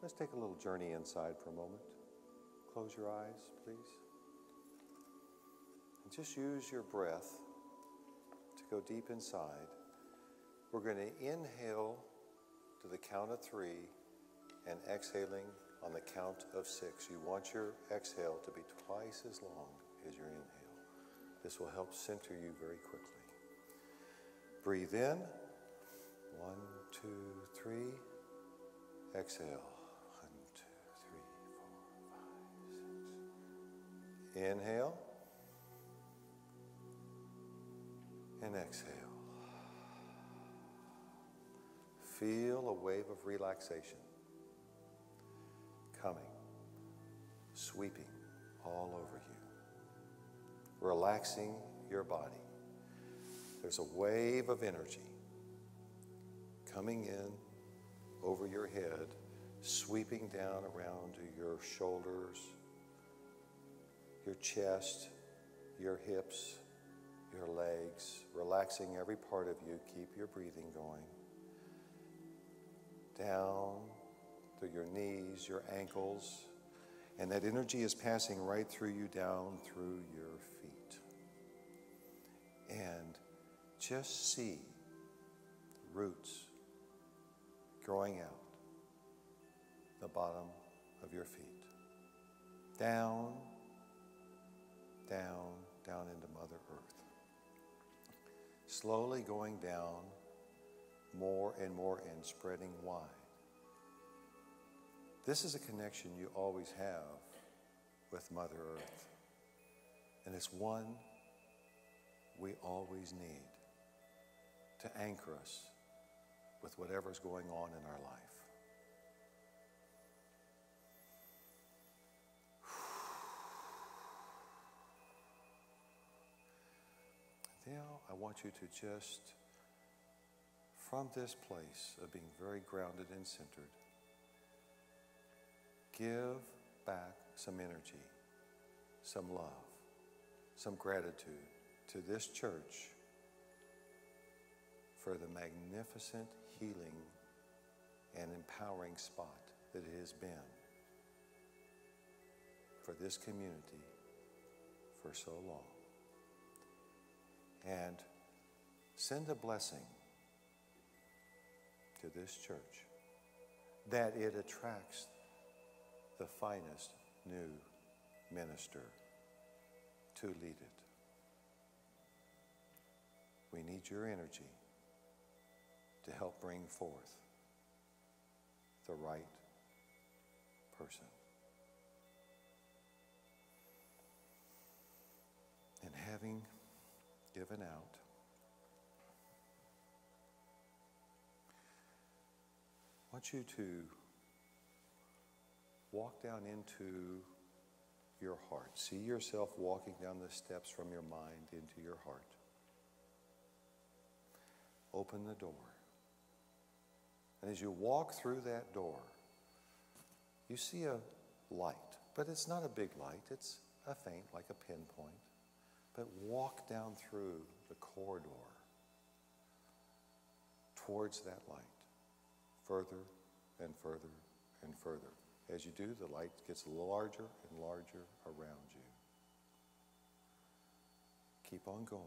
let's take a little journey inside for a moment. Close your eyes, please. And just use your breath to go deep inside. We're going to inhale to the count of 3 and exhaling on the count of 6. You want your exhale to be twice as long as your inhale. This will help center you very quickly. Breathe in. 1, 2, 3. Exhale. 1, 2, 3, 4, 5, 6. Inhale. And exhale. Feel a wave of relaxation coming, sweeping all over you, relaxing your body. There's a wave of energy coming in over your head, sweeping down around to your shoulders, your chest, your hips, your legs, relaxing every part of you. Keep your breathing going. Down through your knees, your ankles, and that energy is passing right through you, down through your feet. And just see roots growing out the bottom of your feet. Down, down, down into Mother Earth. Slowly going down more and more and spreading wide. This is a connection you always have with Mother Earth. And it's one we always need to anchor us with whatever's going on in our life. Now, I want you to just, from this place of being very grounded and centered, give back some energy, some love, some gratitude to this church for the magnificent healing and empowering spot that it has been for this community for so long. And send a blessing to this church that it attracts the finest new minister to lead it. We need your energy to help bring forth the right person. And having given out, I want you to walk down into your heart. See yourself walking down the steps from your mind into your heart. Open the door. And as you walk through that door, you see a light. But it's not a big light. It's a faint, like a pinpoint. But walk down through the corridor towards that light, further and further and further. As you do, the light gets larger and larger around you. Keep on going.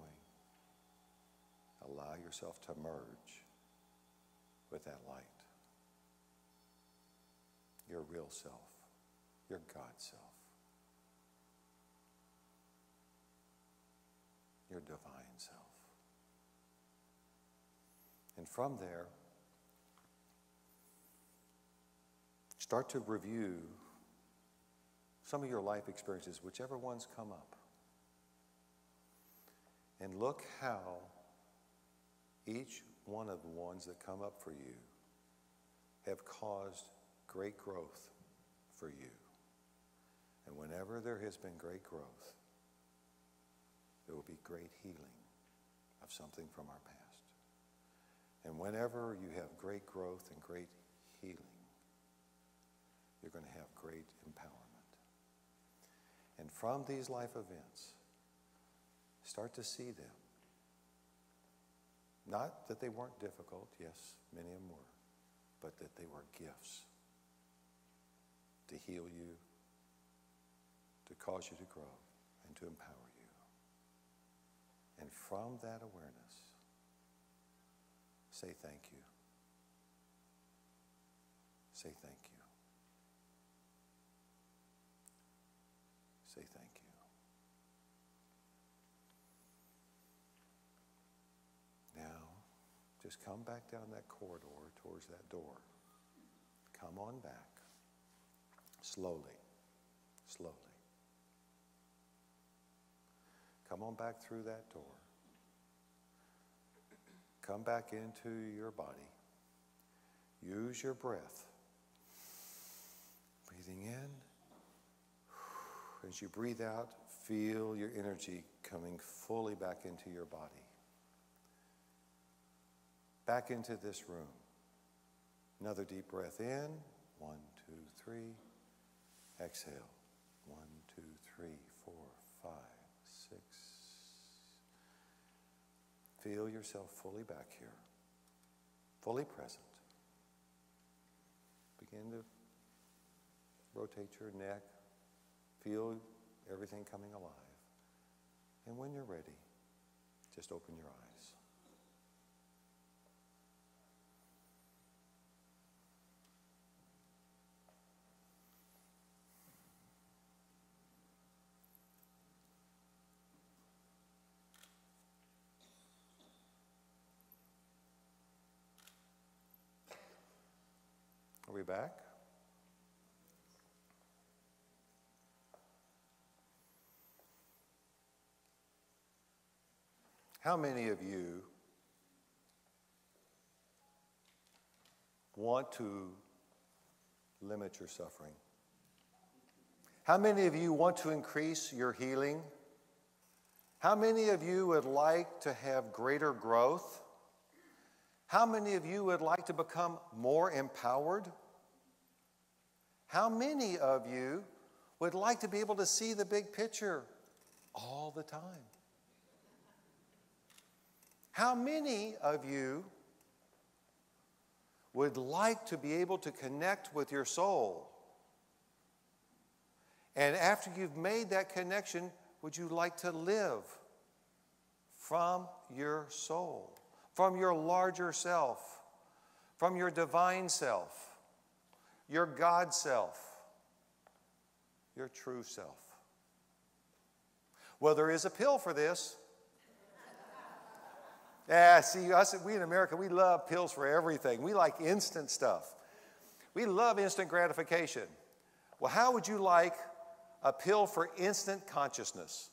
Allow yourself to merge with that light. Your real self, your God self, your divine self. And from there, start to review some of your life experiences, whichever ones come up. And look how each one of the ones that come up for you have caused great growth for you. And whenever there has been great growth, there will be great healing of something from our past. And whenever you have great growth and great healing, you're going to have great empowerment. And from these life events, start to see them. Not that they weren't difficult, yes, many of them were, but that they were gifts to heal you, to cause you to grow, and to empower you. And from that awareness, say thank you. Say thank you. Say thank you. Now, just come back down that corridor towards that door. Come on back. Slowly. Slowly. Come on back through that door. Come back into your body. Use your breath. Breathing in. As you breathe out, feel your energy coming fully back into your body. Back into this room. Another deep breath in. 1, 2, 3. Exhale. 1, 2, 3, 4, 5, 6. Feel yourself fully back here. Fully present. Begin to rotate your neck. Feel everything coming alive. And when you're ready, just open your eyes. Are we back? How many of you want to limit your suffering? How many of you want to increase your healing? How many of you would like to have greater growth? How many of you would like to become more empowered? How many of you would like to be able to see the big picture all the time? How many of you would like to be able to connect with your soul? And after you've made that connection, would you like to live from your soul, from your larger self, from your divine self, your God self, your true self? Well, there is a pill for this. Yeah, see, we in America, we love pills for everything. We like instant stuff. We love instant gratification. Well, how would you like a pill for instant consciousness?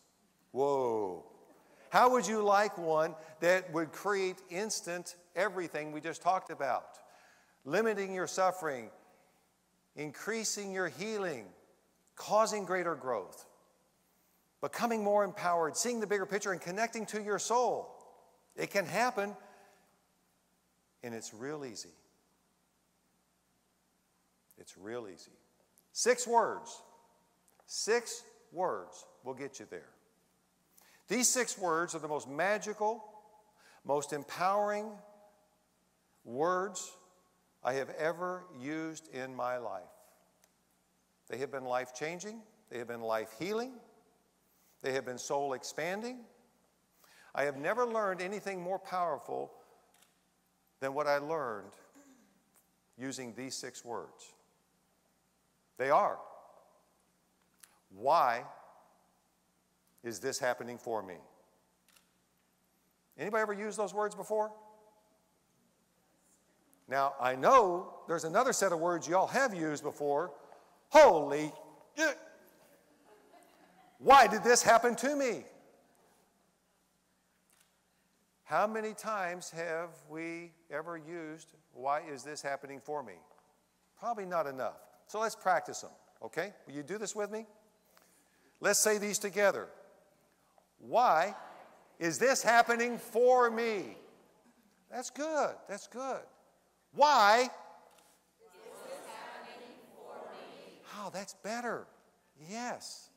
Whoa. How would you like one that would create instant everything we just talked about? Limiting your suffering, increasing your healing, causing greater growth, becoming more empowered, seeing the bigger picture, and connecting to your soul. It can happen, and it's real easy. It's real easy. 6 words. 6 words will get you there. These 6 words are the most magical, most empowering words I have ever used in my life. They have been life-changing. They have been life-healing. They have been soul-expanding. I have never learned anything more powerful than what I learned using these 6 words. They are, why is this happening for me? Anybody ever used those words before? Now, I know there's another set of words y'all have used before. Holy shit! Why did this happen to me? How many times have we ever used, why is this happening for me? Probably not enough. So let's practice them, okay? Will you do this with me? Let's say these together. Why is this happening for me? That's good. That's good. Why is this happening for me? Oh, that's better. Yes.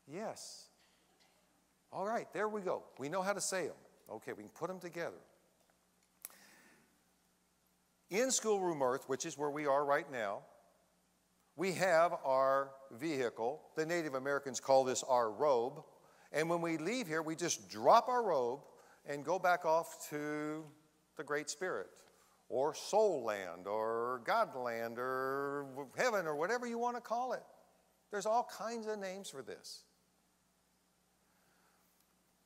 Yes. All right, there we go. We know how to say them. Okay, we can put them together. In Schoolroom Earth, which is where we are right now, we have our vehicle. The Native Americans call this our robe. And when we leave here, we just drop our robe and go back off to the Great Spirit, or Soul Land, or God Land, or heaven, or whatever you want to call it. There's all kinds of names for this.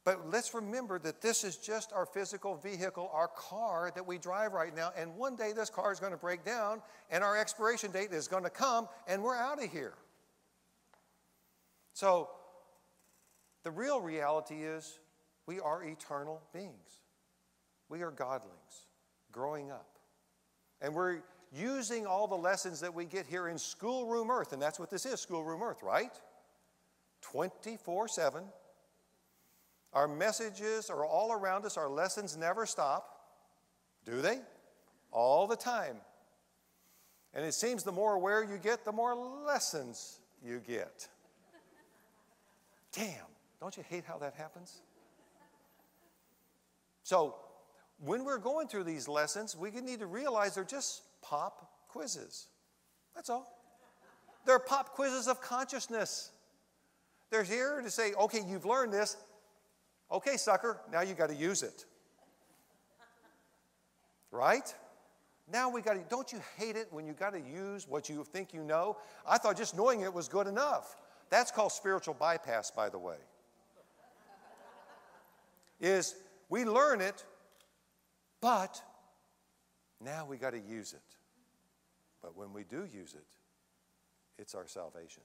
But let's remember that this is just our physical vehicle, our car that we drive right now. And one day this car is going to break down, and our expiration date is going to come, and we're out of here. So the real reality is we are eternal beings. We are godlings growing up. And we're using all the lessons that we get here in Schoolroom Earth. And that's what this is, Schoolroom Earth, right? 24/7. Our messages are all around us. Our lessons never stop. Do they? All the time. And it seems the more aware you get, the more lessons you get. Damn, don't you hate how that happens? So, when we're going through these lessons, we need to realize they're just pop quizzes. That's all. They're pop quizzes of consciousness. They're here to say, okay, you've learned this. Okay, sucker, now you got to use it. Right? Now we got to, don't you hate it when you got to use what you think you know? I thought just knowing it was good enough. That's called spiritual bypass, by the way. Is we learn it, but now we got to use it. But when we do use it, it's our salvation.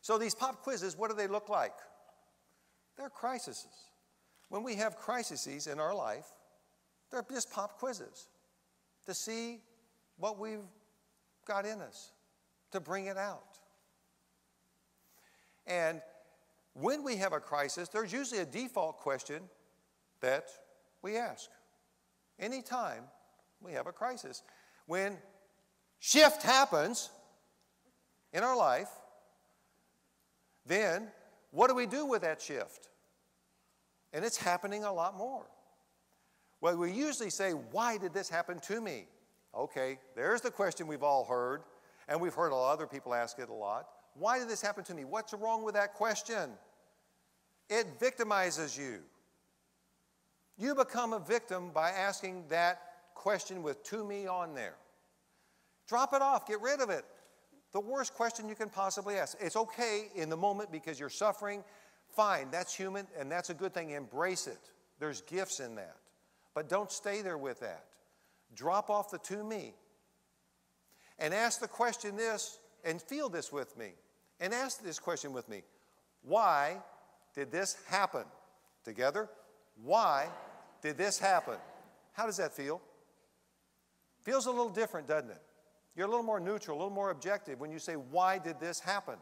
So these pop quizzes, what do they look like? They're crises. When we have crises in our life, they're just pop quizzes to see what we've got in us, to bring it out. And when we have a crisis, there's usually a default question that we ask. Anytime we have a crisis. When shift happens in our life, then what do we do with that shift? And it's happening a lot more. Well, we usually say, why did this happen to me? Okay, there's the question we've all heard, and we've heard a lot of other people ask it a lot. Why did this happen to me? What's wrong with that question? It victimizes you. You become a victim by asking that question with "to me" on there. Drop it off. Get rid of it. The worst question you can possibly ask. It's okay in the moment because you're suffering. Fine, that's human, and that's a good thing. Embrace it. There's gifts in that. But don't stay there with that. Drop off the "to me." And ask the question this, and feel this with me. And ask this question with me. Why did this happen? Together. Why did this happen? How does that feel? Feels a little different, doesn't it? You're a little more neutral, a little more objective when you say, why did this happen?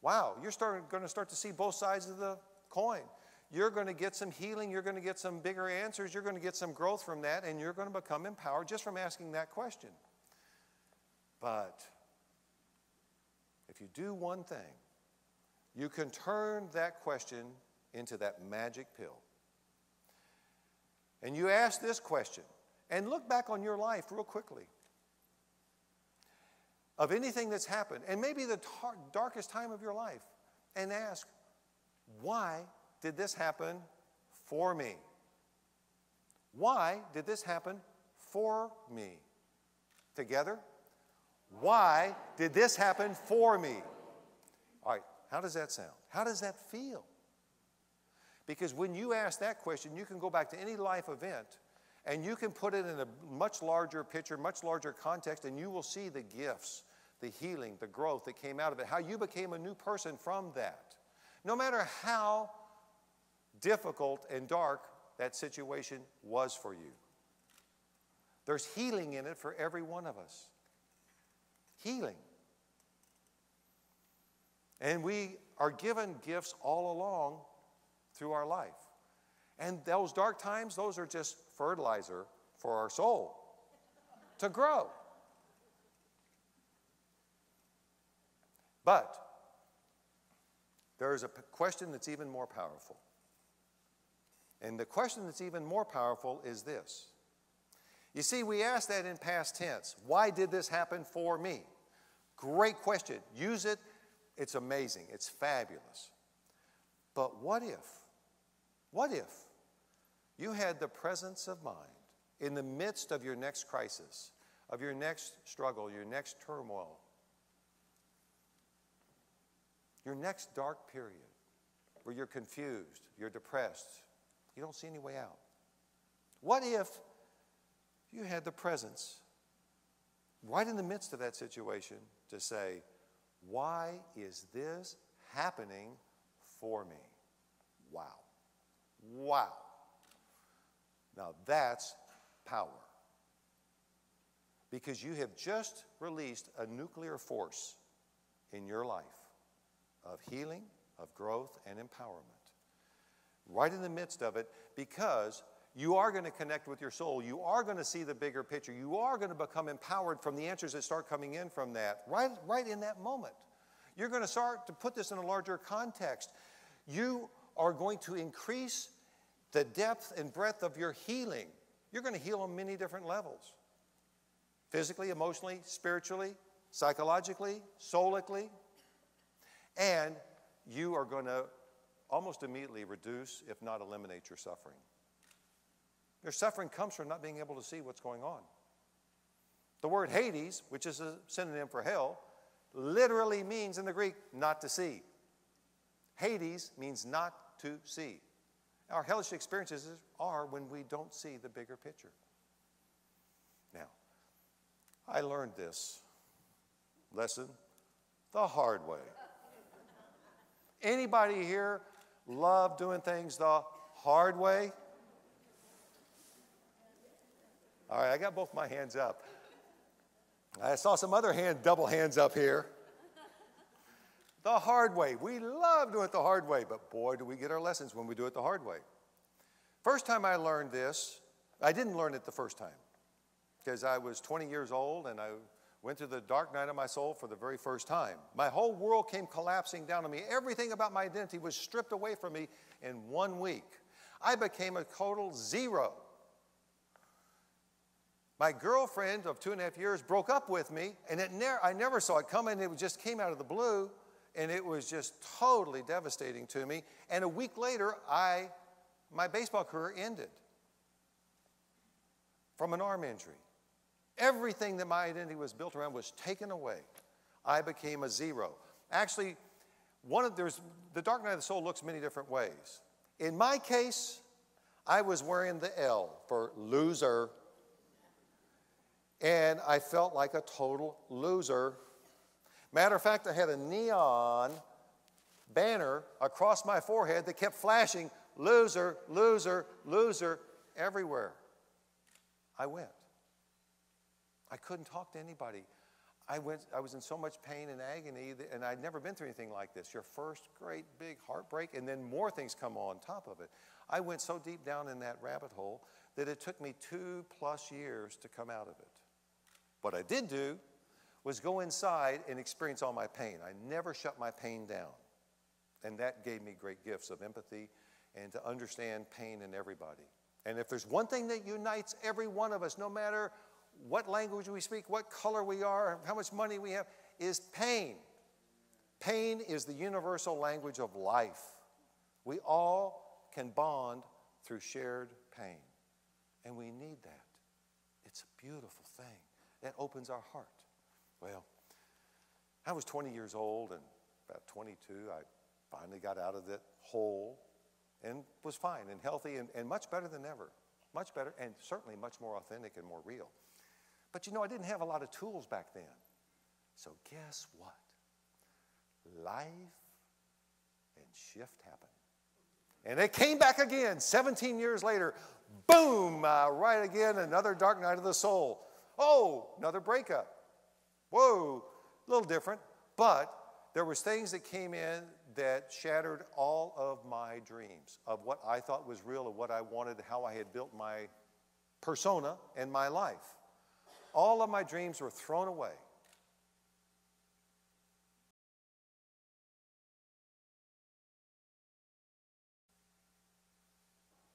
Wow, you're going to start to see both sides of the coin. You're going to get some healing. You're going to get some bigger answers. You're going to get some growth from that, and you're going to become empowered just from asking that question. But if you do one thing, you can turn that question into that magic pill. And you ask this question, and look back on your life real quickly. Of anything that's happened, and maybe the darkest time of your life, and ask, why did this happen for me? Why did this happen for me? Together? Why did this happen for me? All right, how does that sound? How does that feel? Because when you ask that question, you can go back to any life event, and you can put it in a much larger picture, much larger context, and you will see the gifts, the healing, the growth that came out of it, how you became a new person from that. No matter how difficult and dark that situation was for you. There's healing in it for every one of us. Healing. And we are given gifts all along through our life. And those dark times, those are just fertilizer for our soul to grow. But there is a question that's even more powerful. And the question that's even more powerful is this. You see, we ask that in past tense. Why did this happen for me? Great question. Use it. It's amazing. It's fabulous. But what if you had the presence of mind in the midst of your next crisis, of your next struggle, your next turmoil, your next dark period where you're confused, you're depressed, you don't see any way out? What if you had the presence right in the midst of that situation to say, why is this happening for me? Wow. Wow. Now that's power. Because you have just released a nuclear force in your life of healing, of growth, and empowerment. Right in the midst of it, because you are going to connect with your soul. You are going to see the bigger picture. You are going to become empowered from the answers that start coming in from that, right in that moment. You're going to start to put this in a larger context. You are going to increase the depth and breadth of your healing. You're going to heal on many different levels. Physically, emotionally, spiritually, psychologically, soulically. And you are going to almost immediately reduce, if not eliminate, your suffering. Your suffering comes from not being able to see what's going on. The word Hades, which is a synonym for hell, literally means in the Greek, not to see. Hades means not to see. Our hellish experiences are when we don't see the bigger picture. Now, I learned this lesson the hard way. Anybody here love doing things the hard way? All right, I got both my hands up. I saw some other double hands up here. The hard way. We love doing it the hard way, but boy, do we get our lessons when we do it the hard way. First time I learned this, I didn't learn it the first time because I was 20 years old and I went through the dark night of my soul for the very first time. My whole world came collapsing down on me. Everything about my identity was stripped away from me in 1 week. I became a total zero. My girlfriend of 2.5 years broke up with me, and I never saw it coming. It just came out of the blue, and it was just totally devastating to me. And a week later, my baseball career ended from an arm injury. Everything that my identity was built around was taken away. I became a zero. Actually, the dark night of the soul looks many different ways. In my case, I was wearing the L for loser. And I felt like a total loser. Matter of fact, I had a neon banner across my forehead that kept flashing, loser, loser, loser, everywhere I went. I couldn't talk to anybody. I was in so much pain and agony, and I'd never been through anything like this. Your first great big heartbreak, and then more things come on top of it. I went so deep down in that rabbit hole that it took me 2+ years to come out of it. What I did do was go inside and experience all my pain. I never shut my pain down. And that gave me great gifts of empathy and to understand pain in everybody. And if there's one thing that unites every one of us, no matter what language we speak, what color we are, how much money we have, is pain. Pain is the universal language of life. We all can bond through shared pain. And we need that. It's a beautiful thing. That opens our heart. Well, I was 20 years old, and about 22, I finally got out of that hole and was fine and healthy and much better than ever. Much better, and certainly much more authentic and more real. But you know, I didn't have a lot of tools back then. So guess what? Life and shift happened. And it came back again 17 years later. Boom, right again, another dark night of the soul. Oh, another breakup. Whoa, a little different. But there was things that came in that shattered all of my dreams of what I thought was real, of what I wanted, how I had built my persona and my life. All of my dreams were thrown away.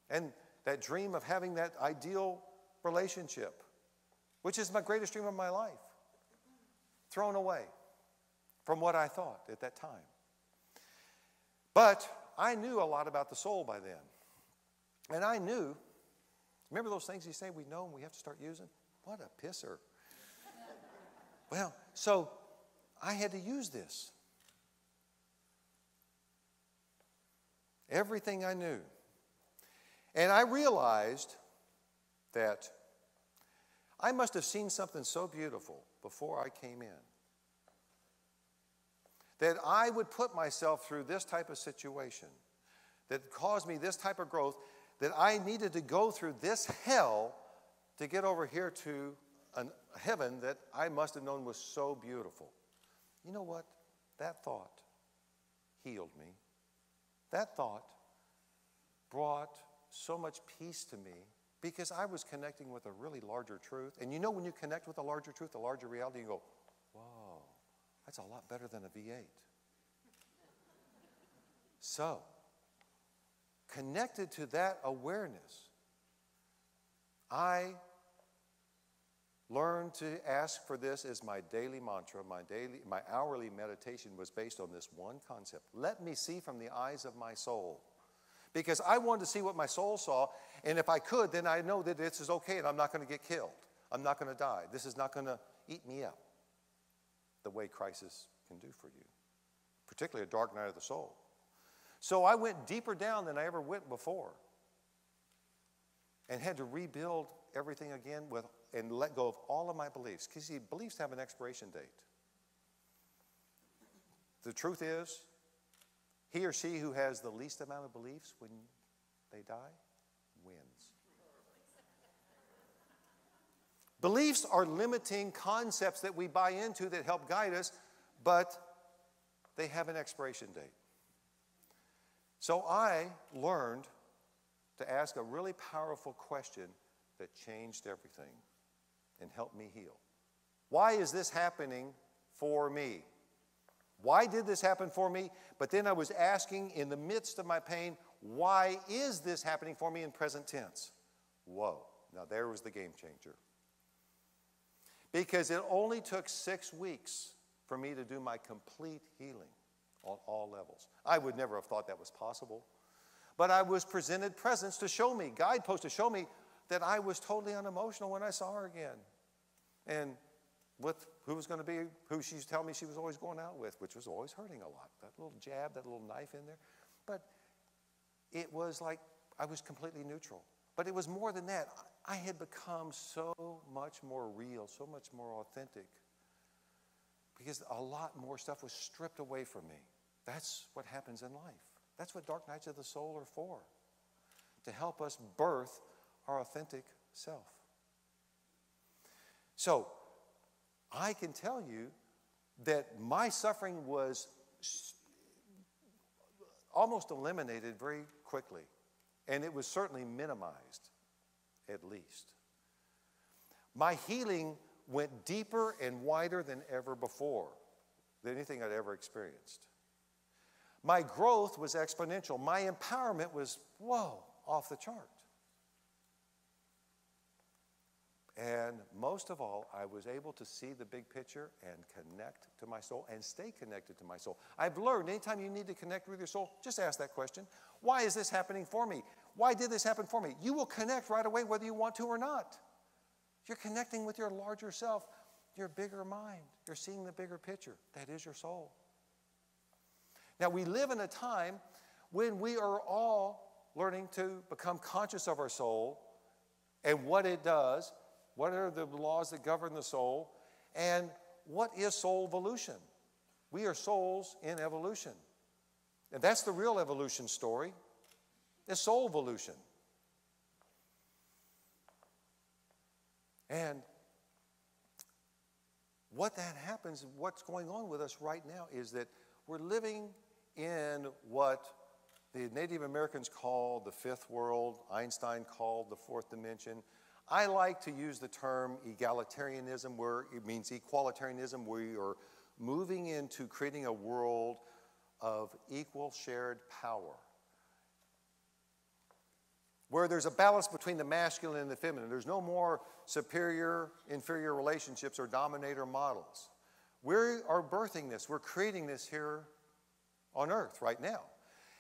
And that dream of having that ideal relationship which is my greatest dream of my life, thrown away from what I thought at that time. But I knew a lot about the soul by then. And I knew, remember those things you say we know and we have to start using? What a pisser. Well, so I had to use this. Everything I knew. And I realized that I must have seen something so beautiful before I came in, that I would put myself through this type of situation that caused me this type of growth, that I needed to go through this hell to get over here to a heaven that I must have known was so beautiful. You know what? That thought healed me. That thought brought so much peace to me because I was connecting with a really larger truth. And you know when you connect with a larger truth, a larger reality, you go, whoa, that's a lot better than a V8. So, connected to that awareness, I learned to ask for this as my daily mantra. My hourly meditation was based on this one concept. Let me see from the eyes of my soul. Because I wanted to see what my soul saw, and if I could, then I know that this is okay and I'm not going to get killed. I'm not going to die. This is not going to eat me up the way crisis can do for you, particularly a dark night of the soul. So I went deeper down than I ever went before and had to rebuild everything again and let go of all of my beliefs. Because see, beliefs have an expiration date. The truth is, he or she who has the least amount of beliefs when they die wins. Beliefs are limiting concepts that we buy into that help guide us, but they have an expiration date. So I learned to ask a really powerful question that changed everything and helped me heal. Why is this happening for me? Why did this happen for me? But then I was asking in the midst of my pain, why is this happening for me in present tense? Whoa, now there was the game changer. Because it only took 6 weeks for me to do my complete healing on all levels. I would never have thought that was possible. But I was presented presents to show me, guideposts to show me that I was totally unemotional when I saw her again. And with who was going to be, who she was telling me she was always going out with, which was always hurting a lot. That little jab, that little knife in there. But it was like I was completely neutral. But it was more than that. I had become so much more real, so much more authentic. Because a lot more stuff was stripped away from me. That's what happens in life. That's what dark nights of the soul are for. To help us birth our authentic self. So, I can tell you that my suffering was almost eliminated very quickly. And it was certainly minimized, at least. My healing went deeper and wider than ever before, than anything I'd ever experienced. My growth was exponential. My empowerment was, whoa, off the chart. And most of all, I was able to see the big picture and connect to my soul and stay connected to my soul. I've learned anytime you need to connect with your soul, just ask that question. Why is this happening for me? Why did this happen for me? You will connect right away whether you want to or not. You're connecting with your larger self, your bigger mind. You're seeing the bigger picture. That is your soul. Now, we live in a time when we are all learning to become conscious of our soul and what it does. What are the laws that govern the soul? And what is soul evolution? We are souls in evolution. And that's the real evolution story. It's soul evolution. And what that happens, what's going on with us right now is that we're living in what the Native Americans called the fifth world, Einstein called the fourth dimension. I like to use the term egalitarianism, where it means equalitarianism. We are moving into creating a world of equal shared power. where there's a balance between the masculine and the feminine. There's no more superior, inferior relationships or dominator models. We are birthing this. We're creating this here on earth right now.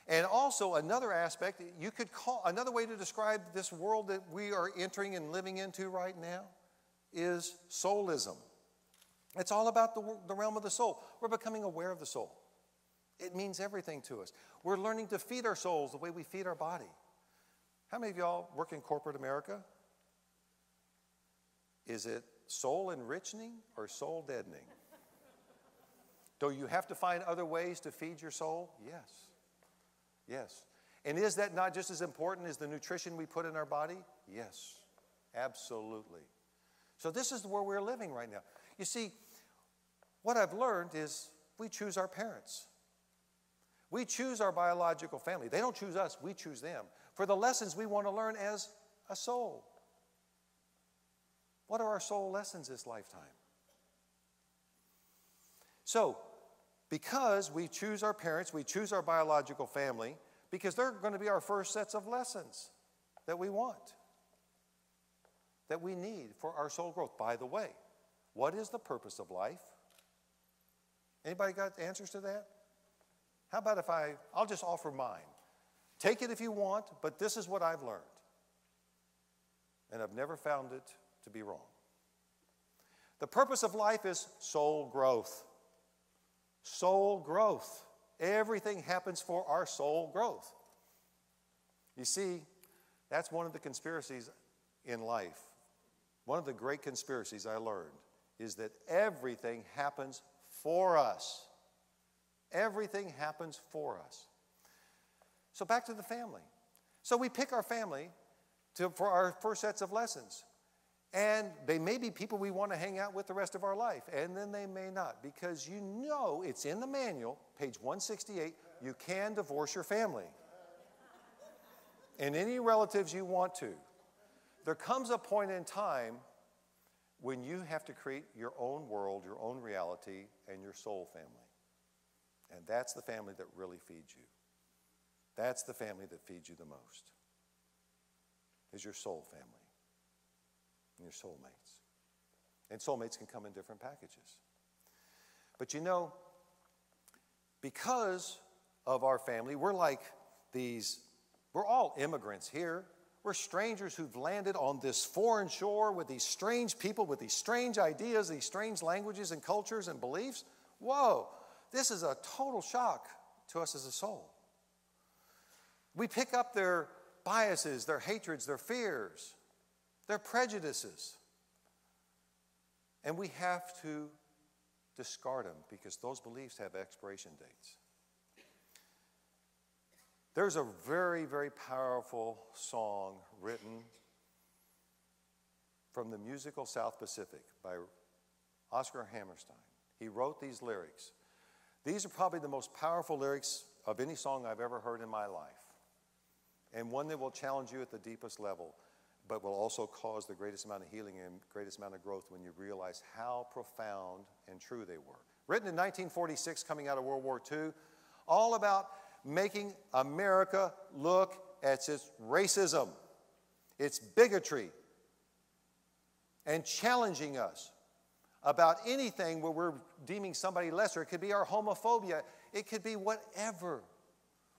And also another aspect, you could call, another way to describe this world that we are entering and living into right now is soulism. It's all about the realm of the soul. We're becoming aware of the soul. It means everything to us. We're learning to feed our souls the way we feed our body. How many of y'all work in corporate America? Is it soul enriching or soul deadening? Do you have to find other ways to feed your soul? Yes. Yes. And is that not just as important as the nutrition we put in our body? Yes. Absolutely. So this is where we're living right now. You see, what I've learned is we choose our parents. We choose our biological family. They don't choose us, we choose them. For the lessons we want to learn as a soul. What are our soul lessons this lifetime? So, because we choose our parents, we choose our biological family, because they're going to be our first sets of lessons that we want, that we need for our soul growth. By the way, what is the purpose of life? Anybody got answers to that? How about if I'll just offer mine. Take it if you want, but this is what I've learned. And I've never found it to be wrong. The purpose of life is soul growth. Soul growth. Everything happens for our soul growth. You see, that's one of the conspiracies in life. One of the great conspiracies I learned is that everything happens for us. Everything happens for us. So back to the family. So we pick our family for our first sets of lessons. And they may be people we want to hang out with the rest of our life. And then they may not. Because you know it's in the manual, page 168, you can divorce your family. And any relatives you want to. There comes a point in time when you have to create your own world, your own reality, and your soul family. And that's the family that really feeds you. That's the family that feeds you the most, is your soul family and your soulmates. And soulmates can come in different packages. But you know, because of our family, we're like we're all immigrants here. We're strangers who've landed on this foreign shore with these strange people, with these strange ideas, these strange languages and cultures and beliefs. Whoa, this is a total shock to us as a soul. We pick up their biases, their hatreds, their fears, their prejudices. And we have to discard them because those beliefs have expiration dates. There's a very, very powerful song written from the musical South Pacific by Oscar Hammerstein. He wrote these lyrics. These are probably the most powerful lyrics of any song I've ever heard in my life. And one that will challenge you at the deepest level, but will also cause the greatest amount of healing and greatest amount of growth when you realize how profound and true they were. Written in 1946, coming out of World War II, all about making America look at its racism, its bigotry, and challenging us about anything where we're deeming somebody lesser. It could be our homophobia. It could be whatever,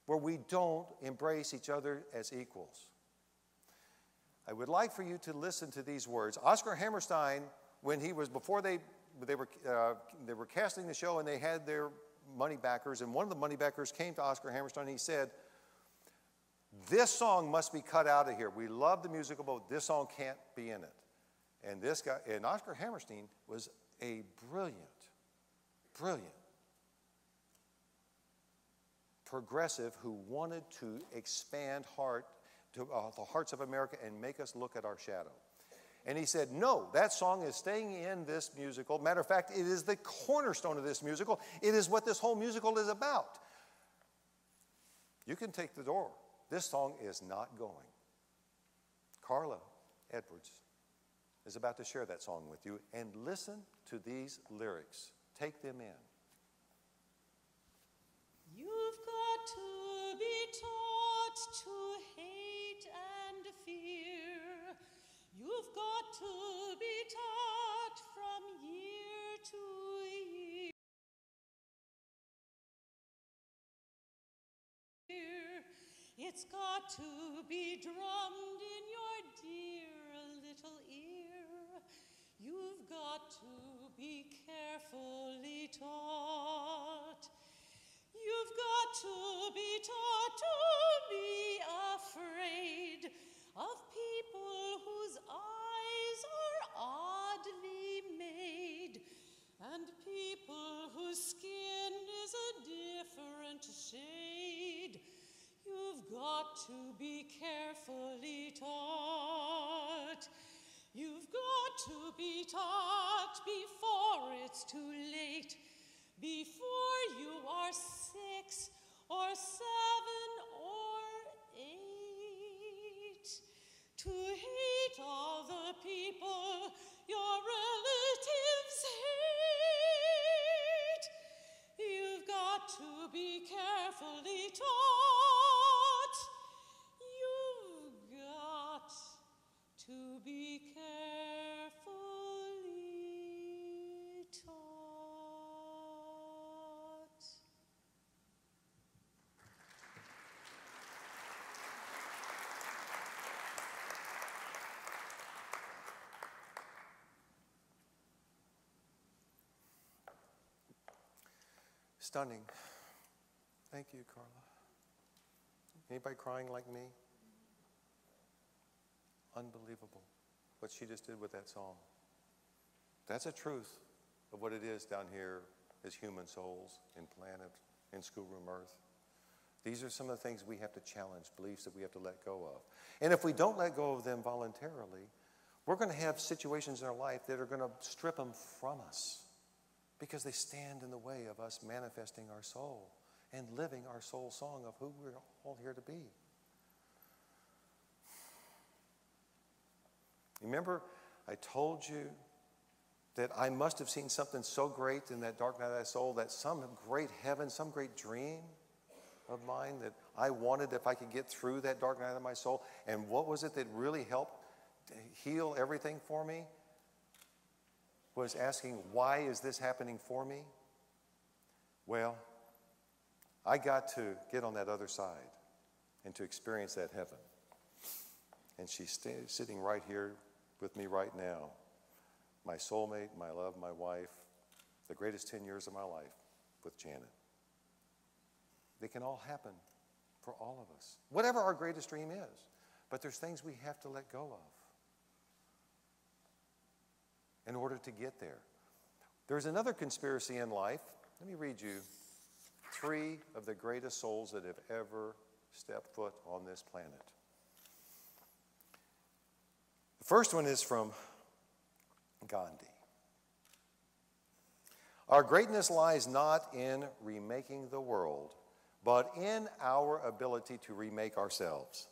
where we don't embrace each other as equals. I would like for you to listen to these words. Oscar Hammerstein, when he was, before they were casting the show and they had their money backers, and one of the money backers came to Oscar Hammerstein and he said, "This song must be cut out of here. We love the musical, but this song can't be in it." And this guy, and Oscar Hammerstein was a brilliant progressive who wanted to expand the hearts of America and make us look at our shadow. And he said, no, that song is staying in this musical. Matter of fact, it is the cornerstone of this musical. It is what this whole musical is about. You can take the door. This song is not going. Carla Edwards is about to share that song with you, and listen to these lyrics. Take them in. You've got to be taught to hate and fear. You've got to be taught from year to year. It's got to be drummed in your dear little ear. You've got to be carefully taught. You've got to be taught to be afraid of people whose eyes are oddly made, and people whose skin is a different shade. You've got to be carefully taught. You've got to be taught before it's too late, before you are 6 or 7 or 8, to hate all the people your relatives hate. You've got to be carefully taught. You've got to be carefully taught. Stunning. Thank you, Carla. Anybody crying like me? Unbelievable what she just did with that song. That's a truth of what it is down here as human souls in planet, in schoolroom earth. These are some of the things we have to challenge, beliefs that we have to let go of. And if we don't let go of them voluntarily, we're going to have situations in our life that are going to strip them from us because they stand in the way of us manifesting our soul and living our soul song of who we're all here to be. Remember, I told you that I must have seen something so great in that dark night of my soul, that some great heaven, some great dream of mine that I wanted if I could get through that dark night of my soul. And what was it that really helped heal everything for me? Was asking, why is this happening for me? Well, I got to get on that other side and to experience that heaven. And she's sitting right here with me right now. My soulmate, my love, my wife, the greatest 10 years of my life with Janet. They can all happen for all of us, whatever our greatest dream is. But there's things we have to let go of in order to get there. There's another conspiracy in life. Let me read you 3 of the greatest souls that have ever stepped foot on this planet. The first one is from Gandhi. Our greatness lies not in remaking the world, but in our ability to remake ourselves.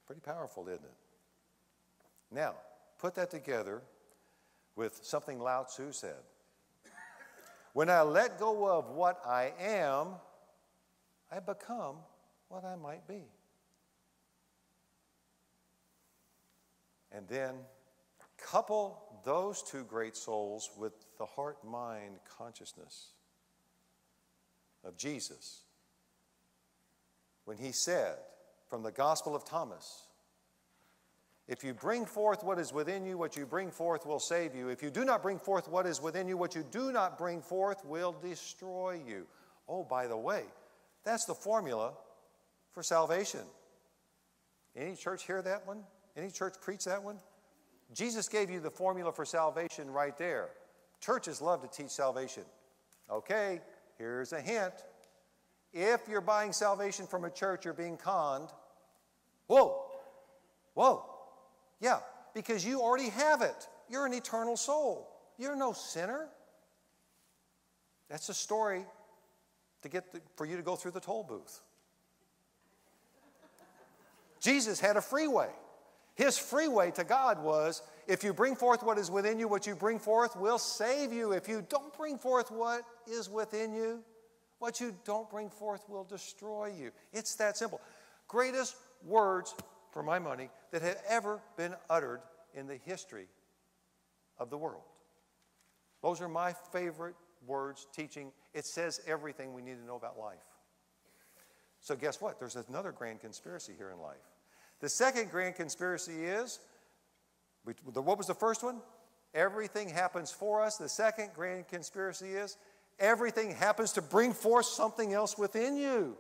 Pretty powerful, isn't it? Now, put that together with something Lao Tzu said. When I let go of what I am, I become what I might be. And then couple those 2 great souls with the heart-mind consciousness of Jesus when he said from the Gospel of Thomas, if you bring forth what is within you, what you bring forth will save you. If you do not bring forth what is within you, what you do not bring forth will destroy you. Oh, by the way, that's the formula for salvation. Any church hear that one? Any church preach that one? Jesus gave you the formula for salvation right there. Churches love to teach salvation. Okay, here's a hint. If you're buying salvation from a church, you're being conned. Whoa, whoa. Yeah, because you already have it. You're an eternal soul. You're no sinner. That's a story for you to go through the toll booth. Jesus had a freeway. His freeway to God was, if you bring forth what is within you, what you bring forth will save you. If you don't bring forth what is within you, what you don't bring forth will destroy you. It's that simple. Greatest words, for my money, that have ever been uttered in the history of the world. Those are my favorite words, teaching. It says everything we need to know about life. So guess what? There's another grand conspiracy here in life. The second grand conspiracy is, what was the first one? Everything happens for us. The second grand conspiracy is, everything happens to bring forth something else within you.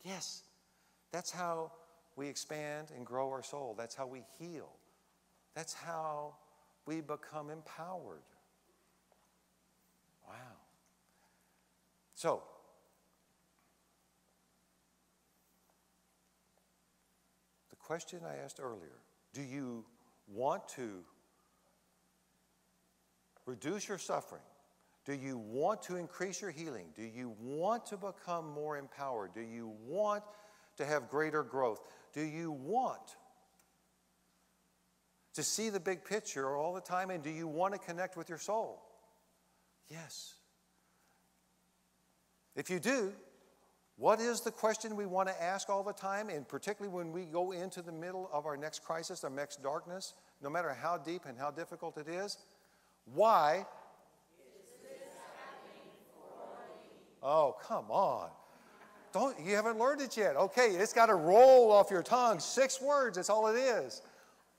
Yes, that's how we expand and grow our soul. That's how we heal. That's how we become empowered. Wow. So, the question I asked earlier, do you want to reduce your suffering? Do you want to increase your healing? Do you want to become more empowered? Do you want to have greater growth? Do you want to see the big picture all the time? And do you want to connect with your soul? Yes. If you do, what is the question we want to ask all the time? And particularly when we go into the middle of our next crisis, our next darkness, no matter how deep and how difficult it is, why? Oh, come on. You haven't learned it yet. Okay, it's got to roll off your tongue. 6 words, that's all it is.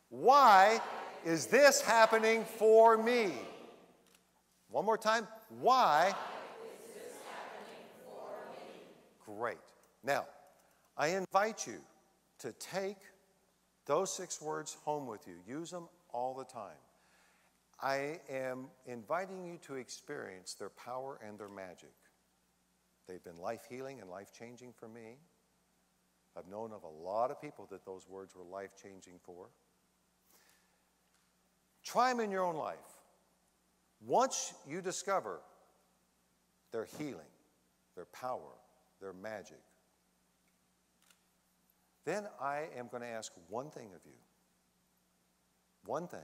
Why is this happening for me? One more time. Why is this happening for me? Great. Now, I invite you to take those 6 words home with you. Use them all the time. I am inviting you to experience their power and their magic. They've been life-healing and life-changing for me. I've known of a lot of people that those words were life-changing for. Try them in your own life. Once you discover their healing, their power, their magic, then I am going to ask one thing of you. One thing.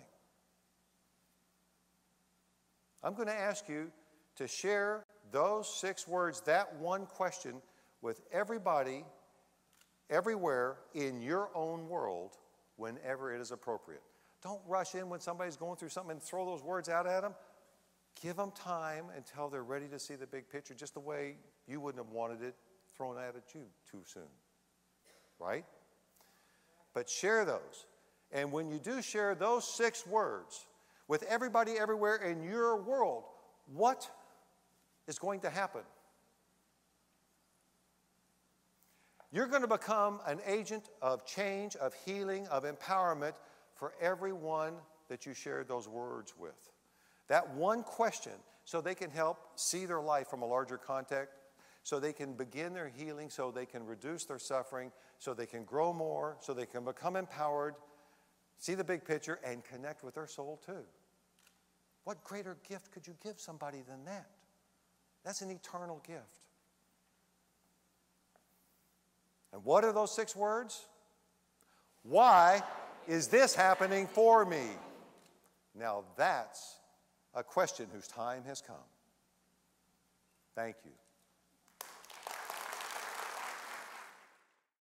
I'm going to ask you to share those 6 words, that one question, with everybody, everywhere in your own world whenever it is appropriate. Don't rush in when somebody's going through something and throw those words out at them. Give them time until they're ready to see the big picture, just the way you wouldn't have wanted it thrown out at you too soon. Right? But share those. And when you do share those 6 words with everybody everywhere in your world, what is going to happen? You're going to become an agent of change, of healing, of empowerment for everyone that you shared those words with. That one question, so they can help see their life from a larger context, so they can begin their healing, so they can reduce their suffering, so they can grow more, so they can become empowered, see the big picture, and connect with their soul too. What greater gift could you give somebody than that? That's an eternal gift. And what are those 6 words? Why is this happening for me? Now that's a question whose time has come. Thank you.